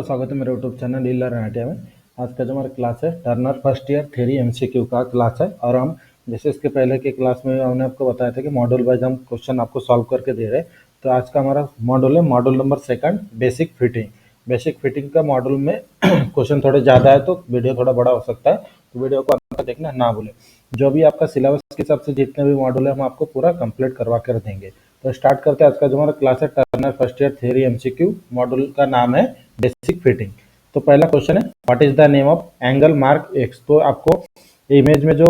स्वागत है मेरे यूट्यूब चैनल लीला रनाटिया में। आज का जो हमारा क्लास है Turner first year theory MCQ का क्लास है। और हम जैसे इसके पहले के क्लास में हमने आपको बताया था कि मॉड्यूल वाइज हम क्वेश्चन आपको सॉल्व करके दे रहे हैं। तो आज का हमारा मॉड्यूल है module number 2 basic fitting. Basic fitting का मॉड्यूल में क्वेश्चन थोड़े ज़्यादा है तो वीडियो थोड़ा बड़ा हो सकता है, तो वीडियो को अंत तक देखना ना भूलें। जो भी आपका सिलेबस के हिसाब से जितने भी मॉड्यूल है हम आपको पूरा कंप्लीट करवा कर देंगे। तो स्टार्ट करते हैं। आज का जो हमारा क्लास है Turner first year theory MCQ, module का नाम है बेसिक फिटिंग। तो पहला क्वेश्चन है what is the name of angle mark X. तो आपको इमेज में जो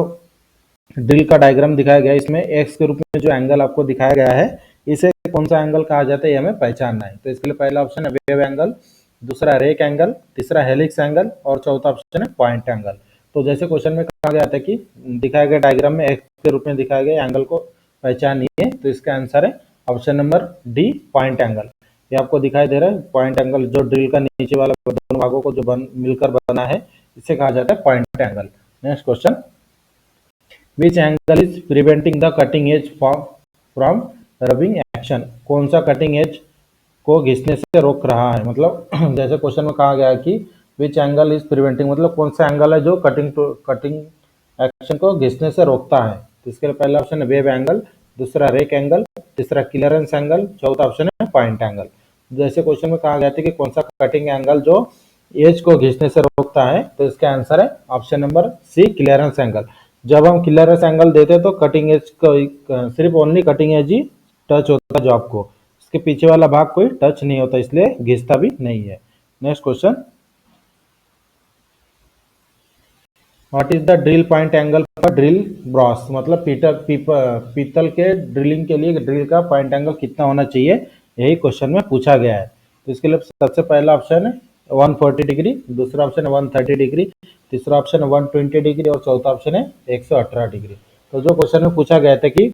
ड्रिल का डायग्राम दिखाया गया है इसमें एक्स के रूप में जो एंगल आपको दिखाया गया है इसे कौन सा एंगल कहा जाता है ये हमें पहचानना है। तो इसके लिए पहला ऑप्शन है वेव एंगल, दूसरा रेक एंगल, तीसरा हेलिक्स एंगल और चौथा ऑप्शन है पॉइंट एंगल। तो जैसे क्वेश्चन में कहा गया था कि दिखाए गए डायग्राम में एक्स के रूप में दिखाए गए एंगल को पहचानिए, तो इसका आंसर है option number D point angle. ये आपको दिखाई दे रहा है पॉइंट एंगल, जो ड्रिल का नीचे वाला दोनों भागों को जो मिलकर बना है इसे कहा जाता है point angle. Next question, which angle is preventing the cutting as from rubbing action. कौन सा कटिंग एज को घिसने से रोक रहा है। मतलब जैसे क्वेश्चन में कहा गया है कि विच एंगल इज प्रिवेंटिंग, मतलब कौन सा एंगल है जो कटिंग एक्शन को घिसने से रोकता है। तो इसके लिए पहला ऑप्शन है वेव एंगल, दूसरा रेक एंगल, तीसरा क्लियरेंस एंगल, चौथा ऑप्शन है पॉइंट एंगल। जैसे क्वेश्चन में कहा गया था कि कौन सा कटिंग एंगल जो एज को घिसने से रोकता है, तो इसका आंसर है option number C clearance angle. जब हम क्लियरेंस एंगल देते हैं तो कटिंग एज को सिर्फ ओनली कटिंग एज ही टच होता है जो आपको, इसके पीछे वाला भाग कोई टच नहीं होता, इसलिए घिसता भी नहीं है। Next question, what is the drill point angle for drill Bros. मतलब पीतल के ड्रिलिंग के लिए ड्रिल का पॉइंट एंगल कितना होना चाहिए, यही क्वेश्चन में पूछा गया है। तो इसके लिए सबसे पहला ऑप्शन है 140 डिग्री, दूसरा ऑप्शन है 130 डिग्री, तीसरा ऑप्शन है 120 डिग्री और चौथा ऑप्शन है 118 डिग्री। तो जो क्वेश्चन में पूछा गया था कि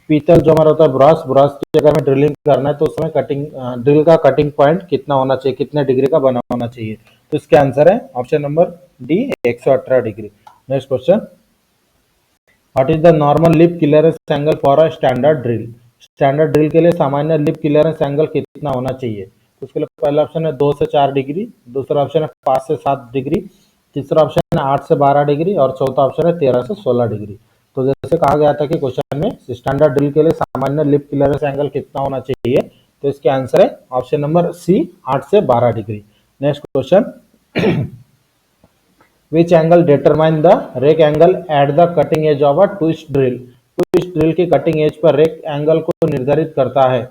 पीतल जो हमारा होता है ब्रॉस, ब्रॉस की अगर हमें ड्रिलिंग करना है तो उसमें कटिंग ड्रिल का कटिंग पॉइंट कितना होना चाहिए, कितने डिग्री का बना होना चाहिए। तो इसके आंसर है option number D 118 degree. Next question, what is the normal lip clearance angle for a standard drill. Standard drill के लिए सामान्य लिप क्लियरेंस एंगल कितना होना चाहिए। तो उसके लिए पहला ऑप्शन है 2 से 4 डिग्री, दूसरा ऑप्शन है 5 से 7 डिग्री, तीसरा ऑप्शन है 8 से 12 डिग्री और चौथा ऑप्शन है 13 से 16 डिग्री। तो जैसे कहा गया था कि क्वेश्चन में स्टैंडर्ड ड्रिल के लिए सामान्य लिप क्लियरेंस एंगल कितना होना चाहिए, तो इसके आंसर है ऑप्शन नंबर सी 8 से 12 degree. Next question, which angle determine the rake angle at the cutting edge of a twist drill। twist drill की कटिंग एज पर रेक एंगल को निर्धारित करता है,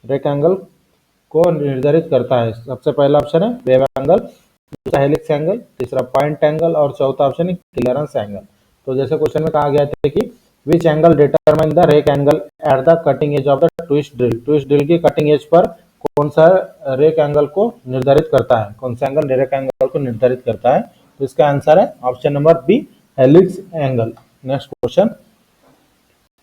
रेक एंगल को निर्धारित करता है। सबसे पहला ऑप्शन है वेव एंगल, दूसरा हेलिक्स एंगल, तीसरा पॉइंट एंगल और चौथा ऑप्शन है क्लियरेंस एंगल। तो जैसे क्वेश्चन में कहा गया था कि which angle determine the rake angle at the cutting edge of the twist drill. Twist drill की कटिंग एज पर कौन सा रेक एंगल को निर्धारित करता है, कौन सा एंगल रेक एंगल को निर्धारित करता है। तो इसका आंसर है option number B helix angle. Next question,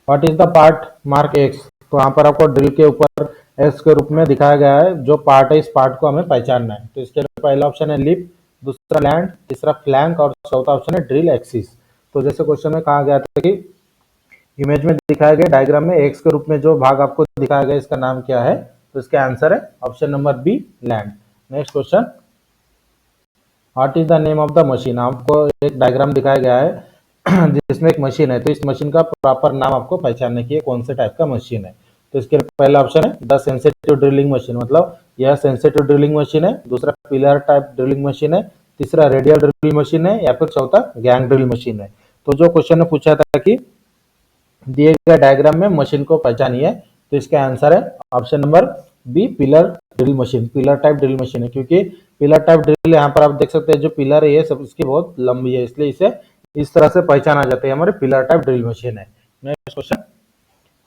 what is the part mark X. तो यहाँ पर आपको ड्रिल के ऊपर एक्स के रूप में दिखाया गया है जो पार्ट है, इस पार्ट को हमें पहचानना है। तो इसके लिए पहला ऑप्शन है लिप, दूसरा लैंड, तीसरा फ्लैंक और चौथा ऑप्शन है ड्रिल एक्सिस। तो जैसे क्वेश्चन में कहा गया था कि इमेज में दिखाए गए डायग्राम में एक्स के रूप में जो भाग आपको दिखाया गया इसका नाम क्या है। तो इसका आंसर है option number B land. Next question, what is the name of the machine. आपको एक डायग्राम दिखाया गया है जिसमें एक मशीन है, तो इस मशीन का प्रॉपर नाम आपको पहचानने की है कौन से टाइप का मशीन है। तो इसके पहला ऑप्शन है द सेंसिटिव ड्रिलिंग मशीन, मतलब यह सेंसिटिव ड्रिलिंग मशीन है, दूसरा पिलर टाइप ड्रिलिंग मशीन है, तीसरा रेडियल ड्रिलिंग मशीन है या फिर चौथा गैंग ड्रिल मशीन है। तो जो क्वेश्चन ने पूछा था कि दिए गए डायग्राम में मशीन को पहचानिए, तो इसका आंसर है option number B pillar drill machine, pillar type drill machine है। क्योंकि पिलर टाइप ड्रिल यहाँ पर आप देख सकते हैं जो पिलर है ये सब इसकी बहुत लंबी है, इसलिए इसे इस तरह से पहचाना जाता है हमारे पिलर टाइप ड्रिल मशीन है। Next question,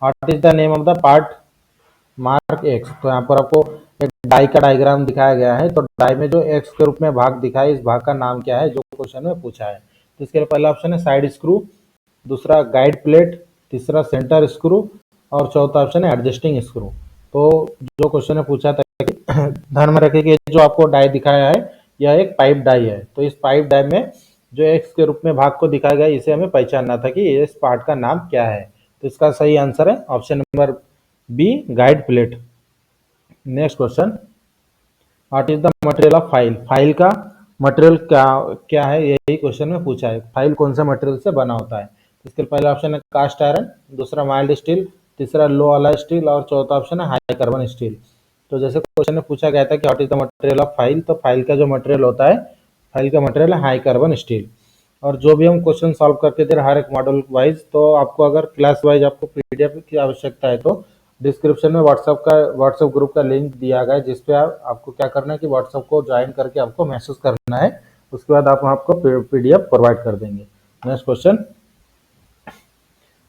what is the name of the part mark X. तो यहाँ पर आपको एक डाई का डायग्राम दिखाया गया है, तो डाई में जो एक्स के रूप में भाग दिखा है इस भाग का नाम क्या है जो क्वेश्चन में पूछा है। तो इसके लिए पहला ऑप्शन है साइड स्क्रू, दूसरा गाइड प्लेट, तीसरा सेंटर स्क्रू और चौथा ऑप्शन है एडजस्टिंग स्क्रू। तो जो क्वेश्चन ने पूछा था कि ध्यान में रखिए कि जो आपको डाई दिखाया है यह एक पाइप डाई है, तो इस पाइप डाई में जो एक्स के रूप में भाग को दिखाया गया इसे हमें पहचानना था कि इस पार्ट का नाम क्या है। तो इसका सही आंसर है option number B guide plate. Next question, what is the material of file, file का मटेरियल क्या क्या है, यही क्वेश्चन में पूछा है। फाइल कौन से मटेरियल से बना होता है? इसके पहला ऑप्शन है कास्ट आयरन, दूसरा माइल्ड स्टील, तीसरा लो अलाय स्टील और चौथा ऑप्शन है हाई कार्बन स्टील। तो जैसे क्वेश्चन में पूछा गया था कि what is the material of file, तो फाइल का जो मटेरियल होता है, फाइल का मटेरियल है हाई कार्बन स्टील। और जो भी हम क्वेश्चन सॉल्व करके दे रहे हर एक मॉडल वाइज, तो आपको अगर क्लास वाइज आपको पीडीएफ की आवश्यकता है तो डिस्क्रिप्शन में व्हाट्सएप ग्रुप का लिंक दिया गया है, जिसपे आपको क्या करना है कि व्हाट्सएप को ज्वाइन करके आपको मैसेज करना है। उसके बाद आप आपको पीडीएफ प्रोवाइड कर देंगे। Next question,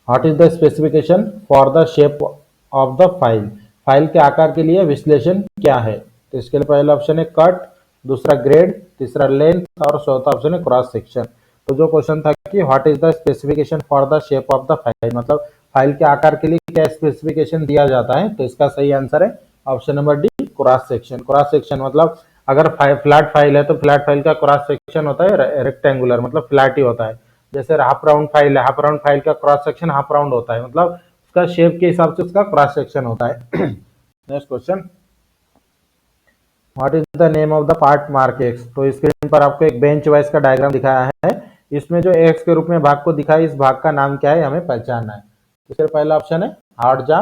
what is the specification for the shape of the file, file के आकार के लिए विश्लेषण क्या है? तो इसके लिए पहला ऑप्शन है कट, दूसरा ग्रेड, तीसरा लेंथ और चौथा ऑप्शन है क्रॉस सेक्शन। तो जो क्वेश्चन था कि what is the specification for the shape of the file, मतलब फाइल के आकार के लिए क्या स्पेसिफिकेशन दिया जाता है, तो इसका सही आंसर है option number D, cross section. Cross section मतलब अगर फ्लैट फाइल है तो फ्लैट फाइल का क्रॉस सेक्शन होता है रेक्टेंगुलर, मतलब फ्लैट ही होता है। जैसे हाफ राउंड फाइल है, हाफ राउंड फाइल का क्रॉस सेक्शन हाफ राउंड होता है, मतलब उसका शेप के हिसाब से उसका क्रॉस सेक्शन होता है। Next question, what is the name of the part mark X. तो स्क्रीन पर आपको एक बेंच वाइज का डायग्राम दिखाया है, इसमें जो एक्स के रूप में भाग को दिखा है, इस भाग का नाम क्या है हमें पहचानना है। इसका पहला ऑप्शन है हार्ड जा,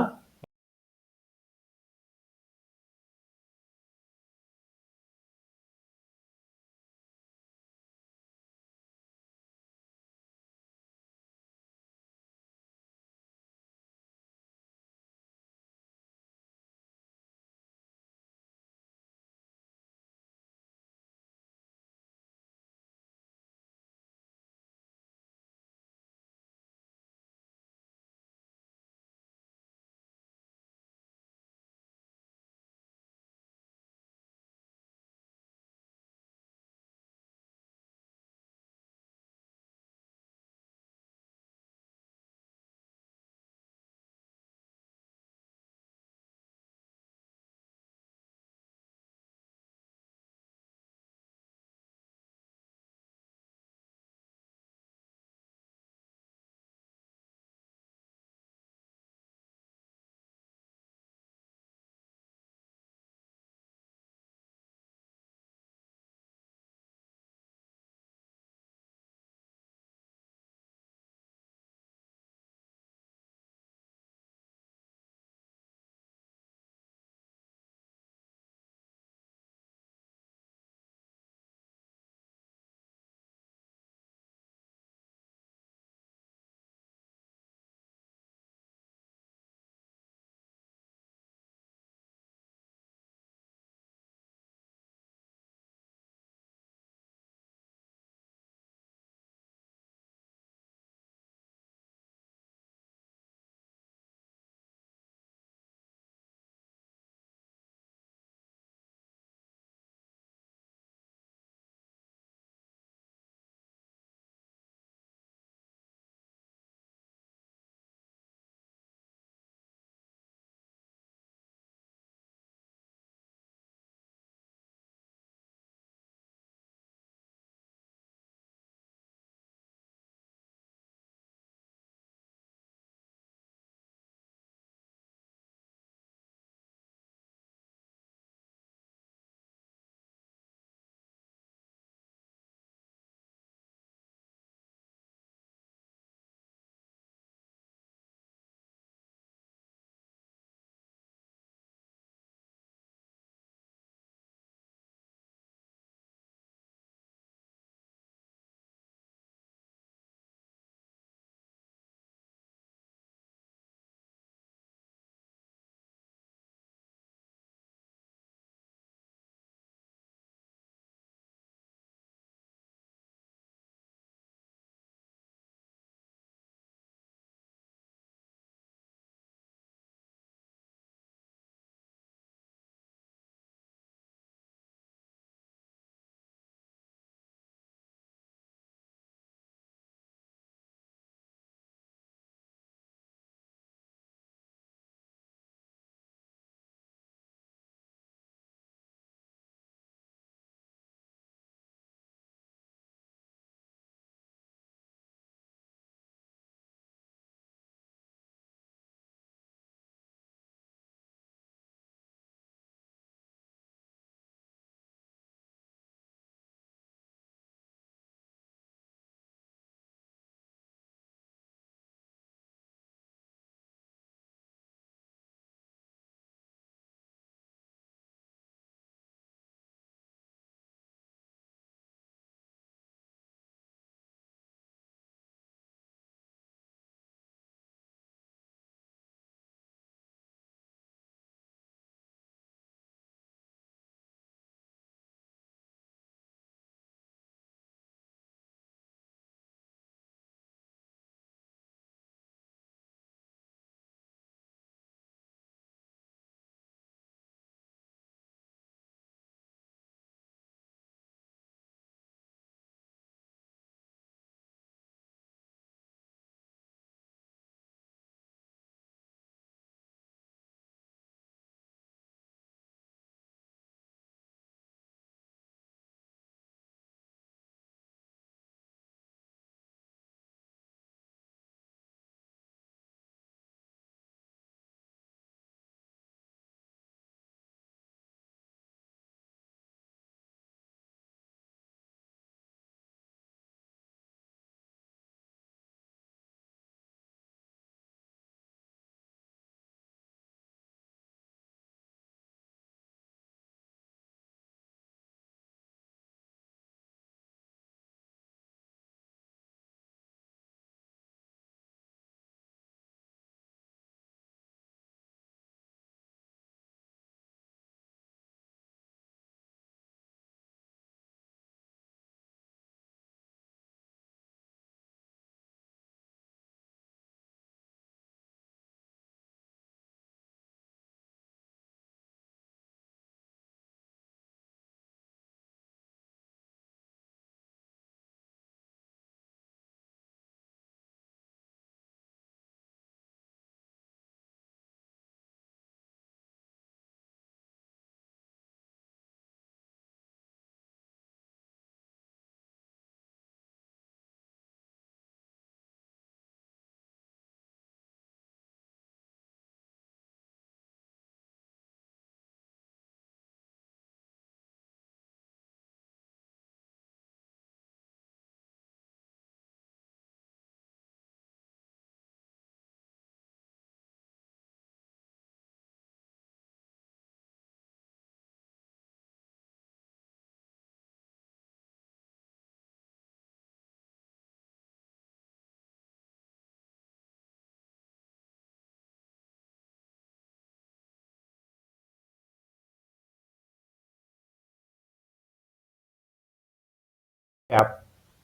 tap.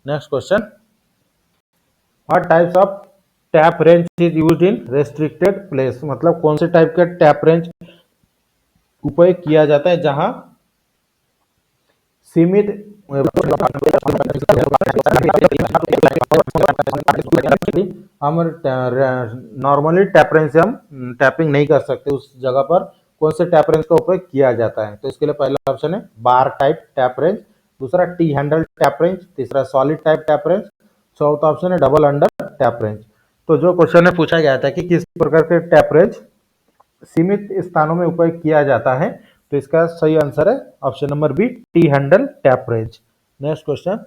Next question, what types of tap wrench is used in restricted place, मतलब कौन से टाइप का टैप रेंज उपयोग किया जाता है जहां सीमित हम नॉर्मली टैप रेंज से हम टैपिंग नहीं कर सकते, उस जगह पर कौन से टैप रेंज का उपयोग किया जाता है? तो इसके लिए पहला ऑप्शन है बार टाइप टैप रेंज, दूसरा टी हैंडल टैप रेंज, तीसरा सॉलिड टाइप टैप रेंज, चौथा ऑप्शन है डबल अंडर टैप रेंज। तो जो क्वेश्चन में पूछा गया था कि किस प्रकार के टैप रेंज सीमित स्थानों में उपयोग किया जाता है, तो इसका सही आंसर है option number B, T handle tap wrench. Next question,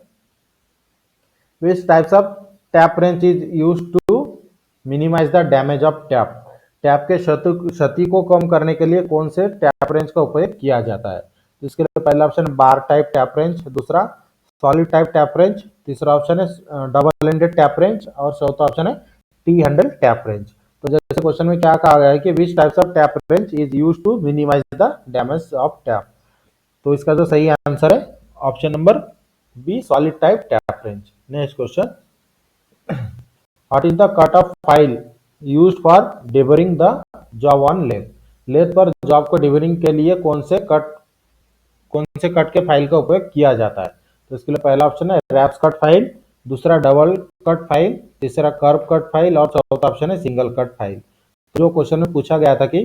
which types of tap wrench is used to minimise the damage of tap, tap के क्षति को कम करने के लिए कौन से टैप रेंज का उपयोग किया जाता है? तो इसके लिए पहला ऑप्शन बार टाइप टैप रेंज, दूसरा सॉलिड टाइप टैप रेंज, तीसरा ऑप्शन है डबल एंडेड टैप रेंज और चौथा ऑप्शन है टी हैंडल टैप रेंज। तो जैसे क्वेश्चन में क्या कहा गया है कि which types of tap wrench is used to minimise the damage of tap, तो इसका जो सही आंसर है option number B, solid type tap wrench. Next question, what is the cut of file used for deburring the job on lathe, lathe पर job को deburring के लिए कौन से कट के फाइल का उपयोग किया जाता है? तो इसके लिए पहला ऑप्शन है रैप्स कट फाइल, दूसरा डबल कट फाइल, तीसरा कर्व कट फाइल और चौथा ऑप्शन है सिंगल कट फाइल। जो क्वेश्चन में पूछा गया था कि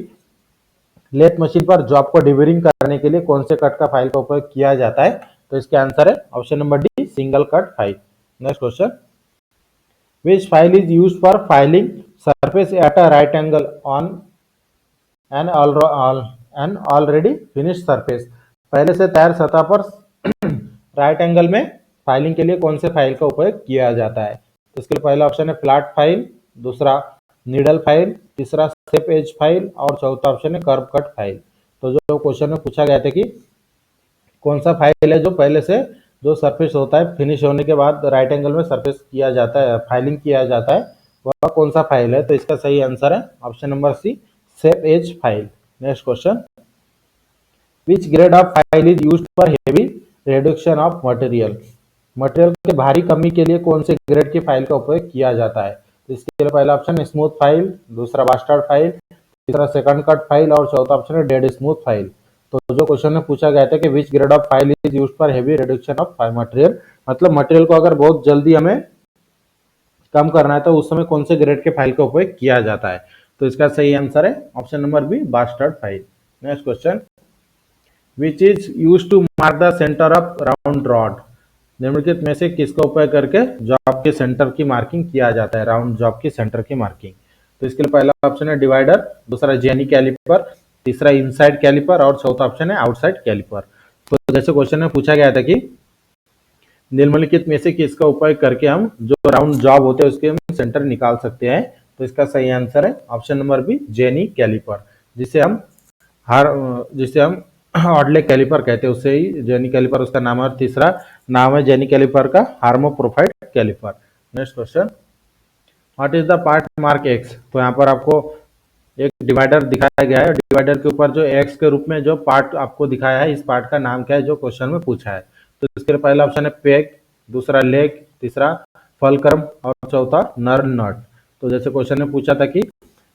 लेथ मशीन पर जॉब को डिबरिंग करने के लिए कौन से कट का फाइल का उपयोग किया जाता है, तो इसका आंसर है option number D, single cut file. Next question, which file is used for filing surface at a right angle on an already finished surface, पहले से तैयार सतह पर राइट एंगल में फाइलिंग के लिए कौन से फाइल का उपयोग किया जाता है? तो इसके लिए पहला ऑप्शन है फ्लैट फाइल, दूसरा नीडल फाइल, तीसरा स्टेप एज फाइल और चौथा ऑप्शन है कर्व कट फाइल। तो जो क्वेश्चन में पूछा गया था कि कौन सा फाइल है जो पहले से जो सरफेस होता है फिनिश होने के बाद राइट एंगल में सरफेस किया जाता है, फाइलिंग किया जाता है, वह कौन सा फाइल है? तो इसका सही आंसर है option number C, safe edge file. Next question, which grade of file is used for heavy reduction of material, material के भारी कमी के लिए कौन से ग्रेड की फाइल का उपयोग किया जाता है? तो इसके लिए पहला ऑप्शन है स्मूथ फाइल, दूसरा बास्टर्ड फाइल, तीसरा सेकंड कट फाइल और चौथा ऑप्शन है डेड स्मूथ फाइल। तो जो क्वेश्चन में पूछा गया था कि which grade of file is used for heavy reduction of material, मतलब मटेरियल को अगर बहुत जल्दी हमें कम करना है तो उस समय कौन से ग्रेड के फाइल का उपयोग किया जाता है? तो इसका सही आंसर है option number B, bastard file. Next question, which is used to mark the centre of round rod, निम्नलिखित में से किसका उपयोग करके जॉब के सेंटर की मार्किंग किया जाता है, राउंड जॉब की सेंटर की मार्किंग? तो इसके लिए पहला ऑप्शन है डिवाइडर, दूसरा जेनी कैलिपर, तीसरा इनसाइड कैलिपर और चौथा ऑप्शन है आउटसाइड कैलिपर। तो जैसे क्वेश्चन में पूछा गया था कि निम्नलिखित में से किसका उपयोग करके हम जो राउंड जॉब होते हैं उसके हम सेंटर निकाल सकते हैं, तो इसका सही आंसर है option number B, jenny caliper, जिसे हम ऑडले कैलिपर कहते हैं, उससे ही जेनी कैलिपर उसका नाम है, और तीसरा नाम है जेनी कैलिपर का hermaphrodite caliper. Next question, what is the part mark X, तो यहाँ पर आपको एक डिवाइडर दिखाया गया है, डिवाइडर के ऊपर जो एक्स के रूप में जो पार्ट आपको दिखाया है, इस पार्ट का नाम क्या है जो क्वेश्चन में पूछा है? तो इसके लिए पहला ऑप्शन है पेग, दूसरा लेग, तीसरा फलक्रम और चौथा नर नट। तो जैसे क्वेश्चन में पूछा था कि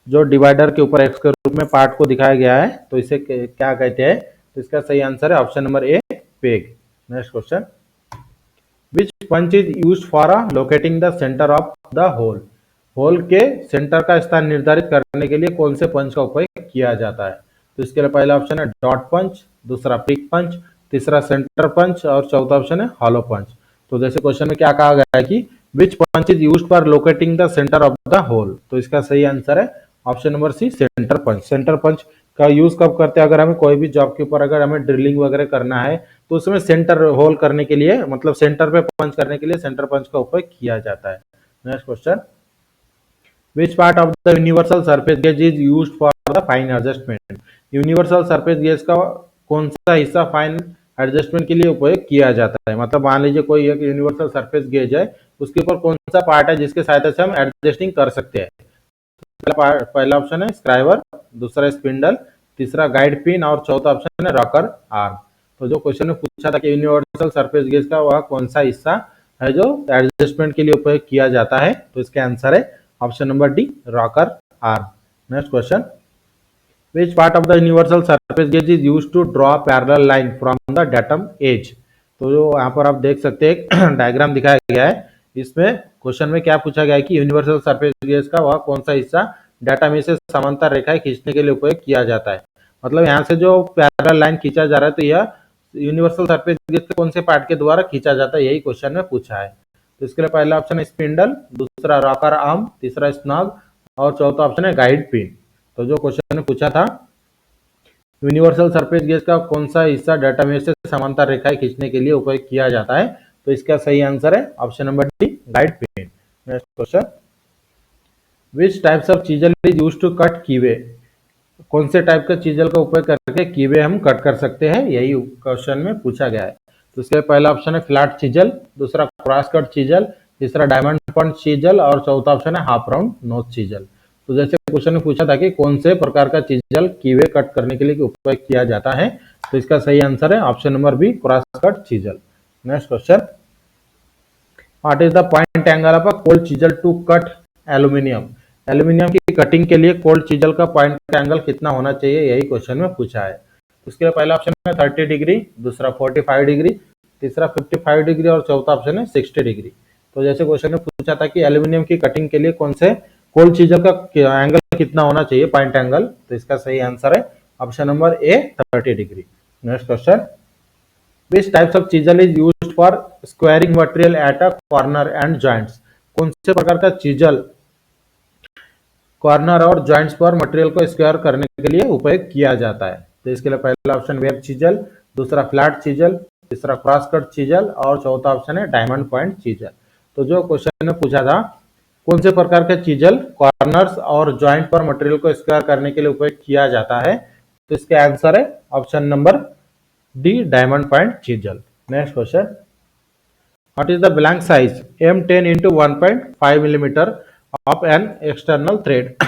जो डिवाइडर के ऊपर एक्स के रूप में पार्ट को दिखाया गया है तो इसे क्या कहते हैं? तो इसका सही आंसर है option number A, peg. Next question, which punch is used for locating the centre of the hole, hole के सेंटर का स्थान निर्धारित करने के लिए कौन से पंच का उपयोग किया जाता है? तो इसके लिए पहला ऑप्शन है डॉट पंच, दूसरा पिक पंच, तीसरा सेंटर पंच और चौथा ऑप्शन है हॉलो पंच। तो जैसे क्वेश्चन में क्या कहा गया है कि which punch is used for locating the centre of the hole, तो इसका सही आंसर है option number C, centre punch. Centre punch का यूज कब करते हैं? अगर हमें कोई भी जॉब के ऊपर अगर हमें ड्रिलिंग वगैरह करना है तो उसमें सेंटर होल करने के लिए, मतलब सेंटर पे पंच करने के लिए सेंटर पंच का उपयोग किया जाता है। Next question, which part of the universal surface gauge is used for the fine adjustment, universal surface gauge का कौन सा हिस्सा फाइन एडजस्टमेंट के लिए उपयोग किया जाता है? मतलब मान लीजिए कोई एक यूनिवर्सल सरफेस गेज है, उसके ऊपर कौन सा पार्ट है जिसके सहायता से हम एडजस्टिंग कर सकते हैं? पहला ऑप्शन है स्क्राइबर, दूसरा स्पिंडल, तीसरा गाइड पिन और चौथा ऑप्शन है रॉकर आर्म। तो जो क्वेश्चन में पूछा था कि यूनिवर्सल सरफेस गेज का वह कौन सा हिस्सा है जो एडजस्टमेंट के लिए उपयोग किया जाता है, तो इसका आंसर है option number D, rocker arm. Next question, which part of the universal surface gauge is used to draw a parallel line from the datum edge। तो जो यहाँ पर आप देख सकते हैं डायग्राम दिखाया गया है, इसमें क्वेश्चन में क्या पूछा गया है कि यूनिवर्सल सरफेस गेज का वह कौन सा हिस्सा डाटा में से समांतर रेखाएं खींचने के लिए उपयोग किया जाता है। मतलब यहाँ से जो पैरेलल लाइन खींचा जा रहा है, तो यह यूनिवर्सल सरफेस गेज के कौन से पार्ट के द्वारा खींचा जाता है, यही क्वेश्चन में पूछा है। तो इसके लिए पहला ऑप्शन है स्पिंडल, दूसरा रॉकर आर्म, तीसरा स्नॉग और चौथा ऑप्शन है गाइड पिन। तो जो क्वेश्चन ने पूछा था यूनिवर्सल सरफेस गेज का कौन सा हिस्सा डाटा में से समांतर रेखाएं खींचने के लिए उपयोग किया जाता है, तो इसका सही आंसर है option number D, guide pin. Next question, which types of chisel is used to cut keyway. कौन से टाइप का चीजल का उपयोग करके कीवे हम कट कर सकते हैं, यही क्वेश्चन में पूछा गया है। तो इसके पहला ऑप्शन है फ्लैट चीजल, दूसरा क्रॉस कट चीजल, तीसरा डायमंड पॉइंट चीजल और चौथा ऑप्शन है हाफ राउंड नोज चीजल। तो जैसे क्वेश्चन ने पूछा था कि कौन से प्रकार का चीजल कीवे कट करने के लिए उपयोग किया जाता है, तो इसका सही आंसर है option number B, cross cut chisel. Next question, what is the point angle of a cold chisel to cut aluminium. Aluminium की कटिंग के लिए कोल्ड चीजल का पॉइंट का एंगल कितना होना चाहिए, यही क्वेश्चन में पूछा है। उसके लिए पहला ऑप्शन है 30 डिग्री, दूसरा 45 डिग्री, तीसरा 55 डिग्री और चौथा ऑप्शन है 60 डिग्री। तो जैसे क्वेश्चन ने पूछा था कि एल्यूमिनियम की कटिंग के लिए कौन से कोल्ड चीजल का एंगल कितना होना चाहिए, पॉइंट एंगल, तो इसका सही आंसर है option number A, 30 degree. Next question, which types of chisel is used for squaring material at a corner and joints। कौन से प्रकार का चीजल कॉर्नर और जॉइंट्स पर मटेरियल को स्क्वायर करने के लिए उपयोग किया जाता है। तो इसके लिए पहला ऑप्शन वेब चीजल, दूसरा फ्लैट चीजल, तीसरा क्रॉस कट चीजल और चौथा ऑप्शन है डायमंड पॉइंट चीजल। तो जो क्वेश्चन ने पूछा था कौन से प्रकार के चीजल कॉर्नर्स और जॉइंट पर मटेरियल को स्क्वायर करने के लिए उपयोग किया जाता है, तो इसका आंसर है option number D, diamond point chisel. Next question, what is the blank size M10 into 1.5 millimetre of an external thread.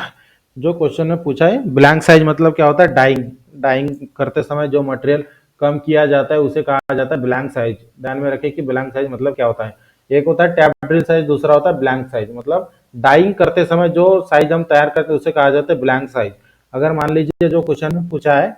जो क्वेश्चन में पूछा है ब्लैंक साइज मतलब क्या होता है, डाइंग करते समय जो मटेरियल कम किया जाता है उसे कहा जाता है ब्लैंक साइज। ध्यान में रखें कि ब्लैंक साइज मतलब क्या होता है, एक होता है टैप ड्रिल साइज, दूसरा होता है ब्लैंक साइज। मतलब डाइंग करते समय जो साइज हम तैयार करते हैं उसे कहा जाता है ब्लैंक साइज। अगर मान लीजिए जो क्वेश्चन में पूछा है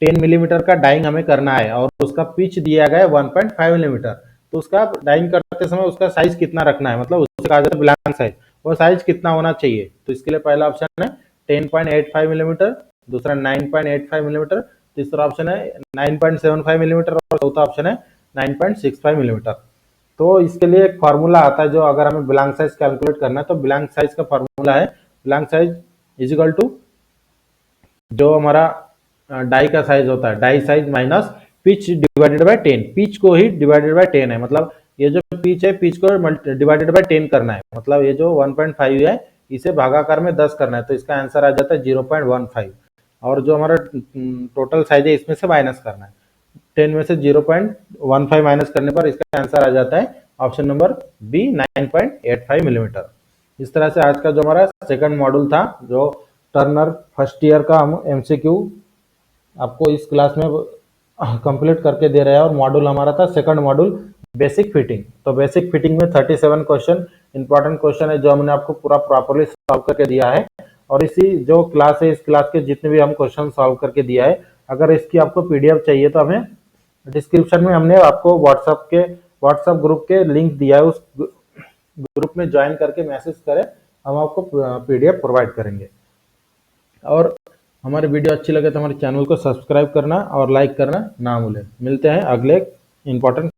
10 मिलीमीटर का डाइंग हमें करना है और उसका पिच दिया गया है 1.5 मिलीमीटर, तो उसका डाइंग करते समय उसका साइज कितना रखना है, मतलब उसे कहा जाता है ब्लैंक साइज। वो साइज कितना होना चाहिए, तो इसके लिए पहला ऑप्शन है 10.85 मिलीमीटर, दूसरा 9.85 मिलीमीटर, तीसरा ऑप्शन है 9.75 मिलीमीटर और चौथा ऑप्शन है 9.65 मिलीमीटर। तो इसके लिए एक फार्मूला आता है, जो अगर हमें ब्लैंक साइज कैलकुलेट करना है तो ब्लैंक साइज का फार्मूला है blank size is equal to जो हमारा डाई का साइज होता है, die size minus pitch divided by 10। Pitch को ही डिवाइडेड बाय 10 है, मतलब ये जो पिच है पिच को डिवाइडेड बाय 10 करना है, मतलब ये जो 1.5 है इसे भागाकार में 10 करना है, तो इसका आंसर आ जाता है 0.15। और जो हमारा टोटल साइज है इसमें से माइनस करना है, 10 में से 0.15 माइनस करने पर इसका आंसर आ जाता है ऑप्शन नंबर बी, 9.85 मिलीमीटर। इस तरह से आज का जो हमारा सेकंड मॉड्यूल था, जो टर्नर फर्स्ट ईयर का हम MCQ आपको इस क्लास में कंप्लीट करके दे रहे हैं, और मॉड्यूल हमारा था सेकंड मॉड्यूल बेसिक फिटिंग। तो बेसिक फिटिंग में 37 क्वेश्चन इंपॉर्टेंट क्वेश्चन है जो हमने आपको पूरा प्रॉपर्ली सॉल्व करके दिया है। और इसी जो क्लास है इस क्लास के जितने भी हम क्वेश्चन सॉल्व करके दिया है, अगर इसकी आपको PDF चाहिए तो हमें डिस्क्रिप्शन में हमने आपको व्हाट्सएप ग्रुप के लिंक दिया है, उस ग्रुप में ज्वाइन करके मैसेज करें, हम आपको PDF प्रोवाइड करेंगे। और हमारी वीडियो अच्छी लगे तो हमारे चैनल को सब्सक्राइब करना और लाइक करना ना भूलें। मिलते हैं अगले इंपॉर्टेंट